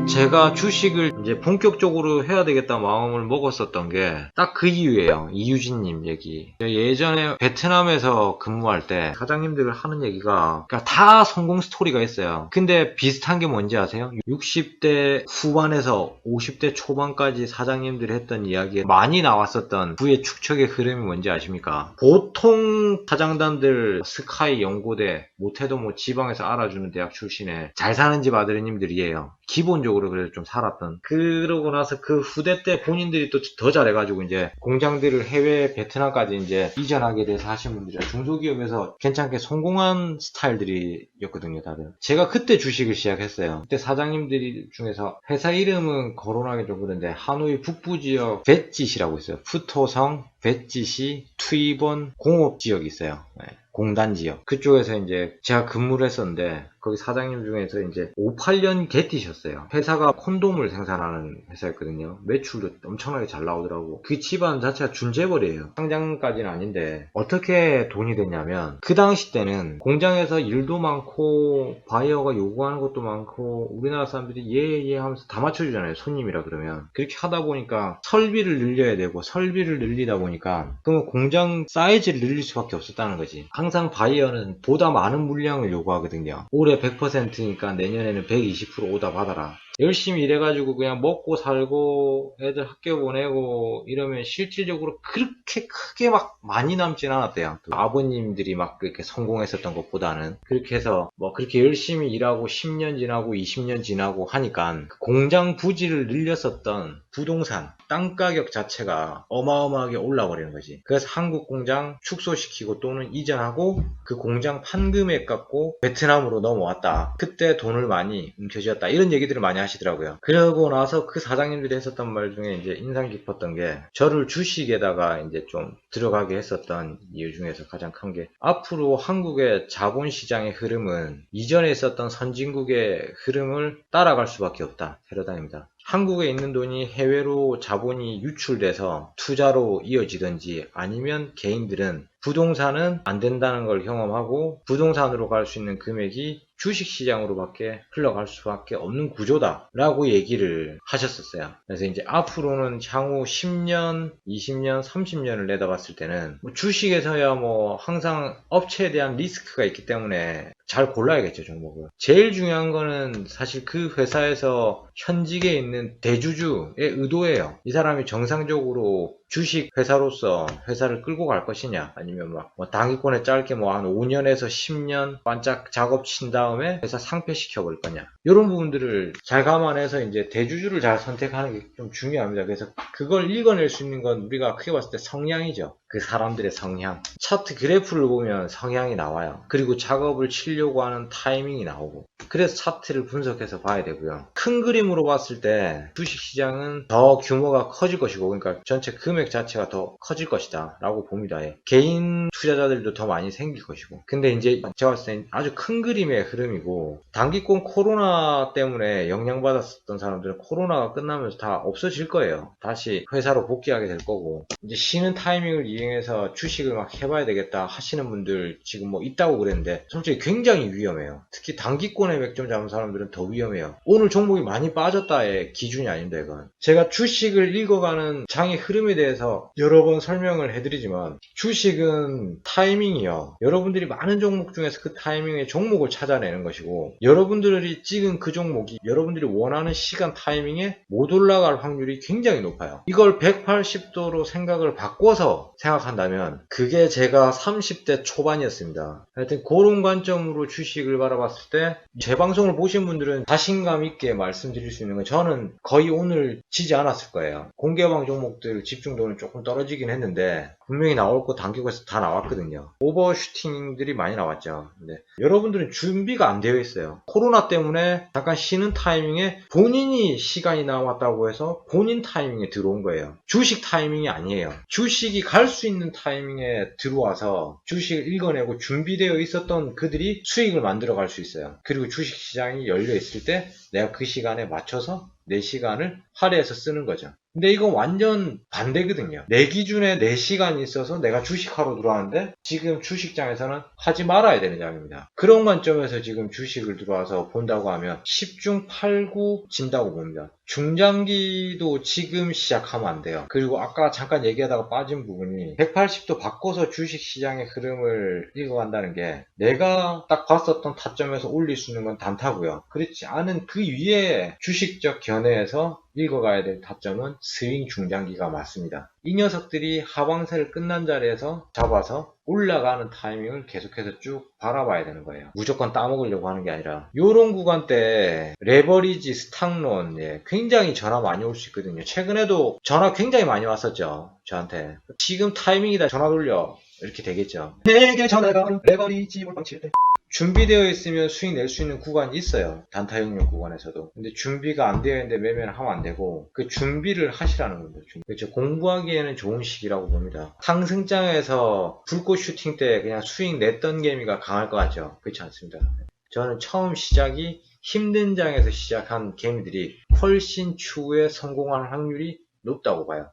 제가 주식을 이제 본격적으로 해야 되겠다 마음을 먹었었던 게 딱 그 이유예요. 이유진님 얘기. 예전에 베트남에서 근무할 때 사장님들 하는 얘기가 그러니까 다 성공 스토리가 있어요. 근데 비슷한 게 뭔지 아세요? 60대 후반에서 50대 초반까지 사장님들이 했던 이야기에 많이 나왔었던 부의 축적의 흐름이 뭔지 아십니까? 보통 사장단들 스카이 연고대 못해도 뭐 지방에서 알아주는 대학 출신의 잘 사는 집 아드님들이에요. 기본적으로 그래도 좀 살았던. 그러고 나서 그 후대 때 본인들이 또 더 잘해가지고 이제 공장들을 해외 베트남까지 이제 이전하게 돼서 하신 분들이 중소기업에서 괜찮게 성공한 스타일들이었거든요, 다들. 제가 그때 주식을 시작했어요. 그때 사장님들 중에서 회사 이름은 거론하기 좀 그런데 하노이 북부 지역 벳짓이라고 있어요. 푸토성, 벳짓이 투입원 공업 지역이 있어요. 네. 공단 지역. 그쪽에서 이제 제가 근무를 했었는데 거기 사장님 중에서 이제 58년 개띠셨어요. 회사가 콘돔을 생산하는 회사였거든요. 매출도 엄청나게 잘 나오더라고. 그 집안 자체가 준재벌이에요. 상장까지는 아닌데 어떻게 돈이 됐냐면 그 당시 때는 공장에서 일도 많고 바이어가 요구하는 것도 많고 우리나라 사람들이 예 하면서 다 맞춰주잖아요. 손님이라 그러면. 그렇게 하다 보니까 설비를 늘려야 되고 설비를 늘리다 보니까 그러면 공장 사이즈를 늘릴 수밖에 없었다는 거지. 항상 바이어는 보다 많은 물량을 요구하거든요. 올해 100%니까 내년에는 120% 오다 받아라. 열심히 일해가지고 그냥 먹고 살고 애들 학교 보내고 이러면 실질적으로 그렇게 크게 막 많이 남진 않았대요. 아버님들이 막 그렇게 성공했었던 것보다는. 그렇게 해서 뭐 그렇게 열심히 일하고 10년 지나고 20년 지나고 하니까 공장 부지를 늘렸었던 부동산, 땅 가격 자체가 어마어마하게 올라버리는 거지. 그래서 한국 공장 축소시키고 또는 이전하고 그 공장 판금액 갖고 베트남으로 넘어왔다. 그때 돈을 많이 움켜쥐었다. 이런 얘기들을 많이 하시더라고요. 그러고 나서 그 사장님들이 했었던 말 중에 이제 인상 깊었던 게 저를 주식에다가 이제 좀 들어가게 했었던 이유 중에서 가장 큰 게 앞으로 한국의 자본시장의 흐름은 이전에 있었던 선진국의 흐름을 따라갈 수밖에 없다. 패러다임이다. 한국에 있는 돈이 해외로 자본이 유출돼서 투자로 이어지든지 아니면 개인들은 부동산은 안 된다는 걸 경험하고 부동산으로 갈 수 있는 금액이 주식시장으로밖에 흘러갈 수밖에 없는 구조다 라고 얘기를 하셨었어요. 그래서 이제 앞으로는 향후 10년, 20년, 30년을 내다봤을 때는 뭐 주식에서야 뭐 항상 업체에 대한 리스크가 있기 때문에 잘 골라야겠죠, 종목을. 제일 중요한 거는 사실 그 회사에서 현직에 있는 대주주의 의도예요. 이 사람이 정상적으로 주식 회사로서 회사를 끌고 갈 것이냐, 아니면 막 뭐 당기권에 짧게 뭐 한 5년에서 10년 반짝 작업 친 다음에 회사 상폐시켜 볼 거냐. 이런 부분들을 잘 감안해서 이제 대주주를 잘 선택하는 게 좀 중요합니다. 그래서 그걸 읽어낼 수 있는 건 우리가 크게 봤을 때 성향이죠. 그 사람들의 성향. 차트 그래프를 보면 성향이 나와요. 그리고 작업을 치려고 하는 타이밍이 나오고. 그래서 차트를 분석해서 봐야 되고요. 큰 그림으로 봤을 때 주식시장은 더 규모가 커질 것이고, 그러니까 전체 금액 자체가 더 커질 것이다 라고 봅니다. 개인 투자자들도 더 많이 생길 것이고. 근데 이제 제가 봤을 땐 아주 큰 그림의 흐름이고, 단기권 코로나 때문에 영향받았었던 사람들은 코로나가 끝나면서 다 없어질 거예요. 다시 회사로 복귀하게 될 거고, 이제 쉬는 타이밍을 이용해서 주식을 막 해봐야 되겠다 하시는 분들 지금 뭐 있다고 그랬는데 솔직히 굉장히 위험해요. 특히 단기권에 맥점 잡은 사람들은 더 위험해요. 오늘 종목이 많이 빠졌다의 기준이 아닙니다. 이건 제가 주식을 읽어가는 장의 흐름에 대해서 여러 번 설명을 해드리지만 주식은 타이밍이요. 여러분들이 많은 종목 중에서 그 타이밍에 종목을 찾아내는 것이고, 여러분들이 찍은 그 종목이 여러분들이 원하는 시간 타이밍에 못 올라갈 확률이 굉장히 높아요. 이걸 180도로 생각을 바꿔서 생각한다면 그게 제가 30대 초반이었습니다. 하여튼 그런 관점으로 주식을 바라봤을 때 제 방송을 보신 분들은 자신감 있게 말씀드릴 수 있는 건 저는 거의 오늘 지지 않았을 거예요. 공개방 종목들 집중도는 조금 떨어지긴 했는데 분명히 나올 거 단기권에서 다 나왔거든요. 오버슈팅들이 많이 나왔죠. 근데 여러분들은 준비가 안 되어 있어요. 코로나 때문에 잠깐 쉬는 타이밍에 본인이 시간이 남았다고 해서 본인 타이밍에 들어온 거예요. 주식 타이밍이 아니에요. 주식이 갈 수 있는 타이밍에 들어와서 주식을 읽어내고 준비되어 있었던 그들이 수익을 만들어 갈 수 있어요. 그리고 주식시장이 열려 있을 때 내가 그 시간에 맞춰서 내 시간을 할애해서 쓰는 거죠. 근데 이건 완전 반대거든요. 내 기준에 4시간이 있어서 내가 주식하러 들어왔는데 지금 주식장에서는 하지 말아야 되는 장입니다. 그런 관점에서 지금 주식을 들어와서 본다고 하면 10중 8구 진다고 봅니다. 중장기도 지금 시작하면 안 돼요. 그리고 아까 잠깐 얘기하다가 빠진 부분이 180도 바꿔서 주식시장의 흐름을 읽어간다는 게 내가 딱 봤었던 타점에서 올릴 수 있는 건 단타고요. 그렇지 않은 그 위에 주식적 견해에서 읽어가야 될 타점은 스윙 중장기가 맞습니다. 이 녀석들이 하방세를 끝난 자리에서 잡아서 올라가는 타이밍을 계속해서 쭉 바라봐야 되는 거예요. 무조건 따먹으려고 하는 게 아니라 요런 구간 때 레버리지, 스탁론 굉장히 전화 많이 올 수 있거든요. 최근에도 전화 굉장히 많이 왔었죠. 저한테. 지금 타이밍이다, 전화 돌려. 이렇게 되겠죠. 내게 전화가 레버리지 몰빵 칠 때. 준비되어 있으면 수익 낼 수 있는 구간이 있어요. 단타형용 구간에서도. 근데 준비가 안 되어 있는데 매매를 하면 안 되고 그 준비를 하시라는 겁니다. 그렇죠. 공부하기에는 좋은 시기라고 봅니다. 상승장에서 불꽃 슈팅 때 그냥 수익 냈던 개미가 강할 것 같죠. 그렇지 않습니다. 저는 처음 시작이 힘든 장에서 시작한 개미들이 훨씬 추후에 성공하는 확률이 높다고 봐요.